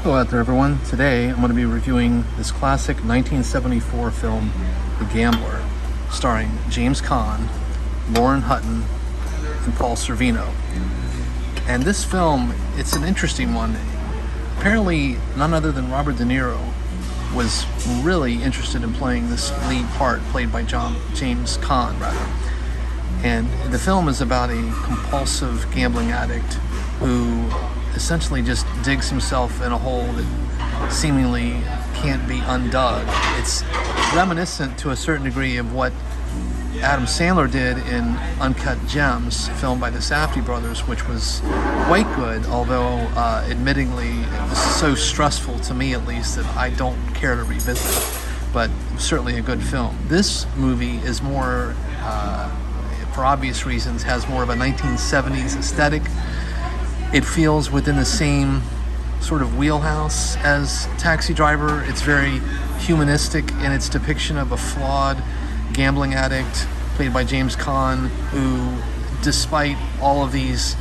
Hello out there, everyone. Today I'm going to be reviewing this classic 1974 film, The Gambler, starring James Caan, Lauren Hutton, and Paul Sorvino. And this film, it's an interesting one. Apparently, none other than Robert DeNiro was really interested in playing this lead part, played by James Caan, rather. And the film is about a compulsive gambling addict who essentially just digs himself in a hole that seemingly can't be undug. It's reminiscent to a certain degree of what Adam Sandler did in Uncut Gems, filmed by the Safdie brothers, which was quite good, although admittingly it was so stressful, to me at least, that I don't care to revisit it, but certainly a good film. This movie is more, for obvious reasons, has more of a 1970s aesthetic. It feels within the same sort of wheelhouse as Taxi Driver. It's very humanistic in its depiction of a flawed gambling addict played by James Caan, who, despite all of these,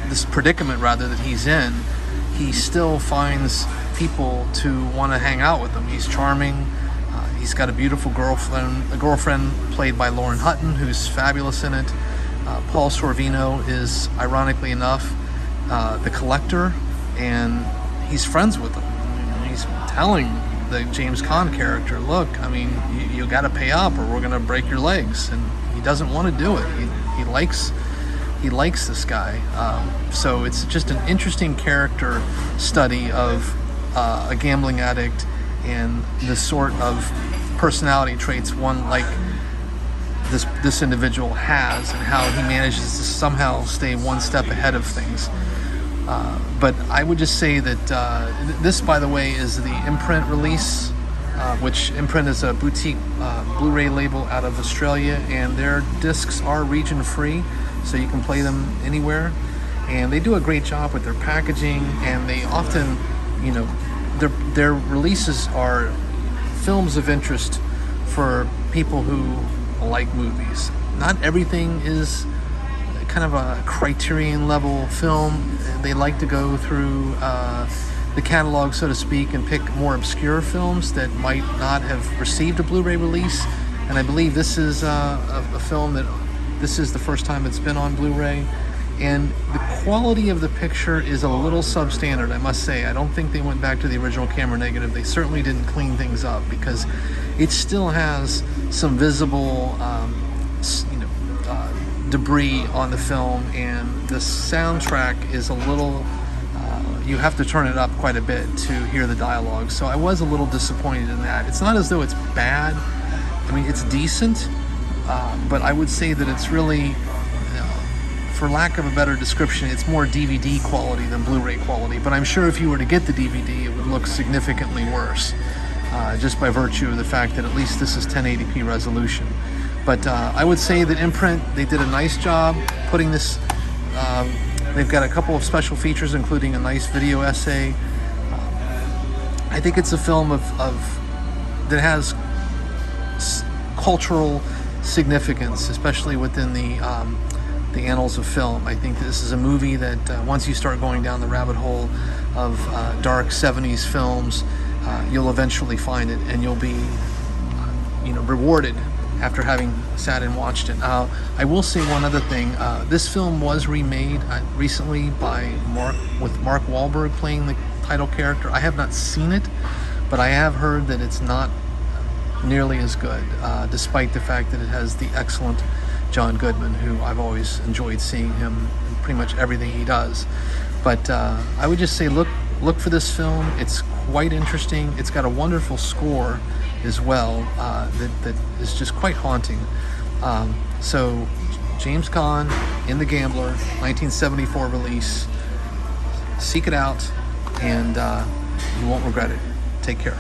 this predicament rather that he's in, he still finds people to want to hang out with him. He's charming. He's got a beautiful girlfriend played by Lauren Hutton, who's fabulous in it. Paul Sorvino is, ironically enough, the collector, and he's friends with him. He's telling the James Caan character, look, I mean, you got to pay up or we're going to break your legs. And he doesn't want to do it. He likes this guy. So it's just an interesting character study of a gambling addict and the sort of personality traits one like this individual has, and how he manages to somehow stay one step ahead of things. But I would just say that this, by the way, is the Imprint release, which Imprint is a boutique Blu-ray label out of Australia, and their discs are region free, so you can play them anywhere. And they do a great job with their packaging, and they often, their releases are films of interest for people who like movies. Not everything is kind of a Criterion level film. They like to go through the catalog, so to speak, and pick more obscure films that might not have received a Blu-ray release. And I believe this is a film that this is the first time it's been on Blu-ray. And the quality of the picture is a little substandard, I must say. I don't think they went back to the original camera negative. They certainly didn't clean things up, because it still has some visible debris on the film, and the soundtrack is a little, you have to turn it up quite a bit to hear the dialogue. So I was a little disappointed in that. It's not as though it's bad. I mean, it's decent, but I would say that it's really, for lack of a better description, it's more DVD quality than Blu-ray quality. But I'm sure if you were to get the DVD, it would look significantly worse, just by virtue of the fact that at least this is 1080p resolution. But I would say that Imprint, they did a nice job putting this. They've got a couple of special features, including a nice video essay. I think it's a film that has cultural significance, especially within the annals of film. I think this is a movie that once you start going down the rabbit hole of dark 70s films, you'll eventually find it, and you'll be rewarded after having sat and watched it. I will say one other thing. This film was remade recently with Mark Wahlberg playing the title character. I have not seen it, but I have heard that it's not nearly as good, despite the fact that it has the excellent John Goodman, who I've always enjoyed seeing him in pretty much everything he does. But I would just say look for this film. It's quite interesting. It's got a wonderful score as well, that is just quite haunting. So James Caan in The Gambler, 1974 release. Seek it out, and you won't regret it. Take care.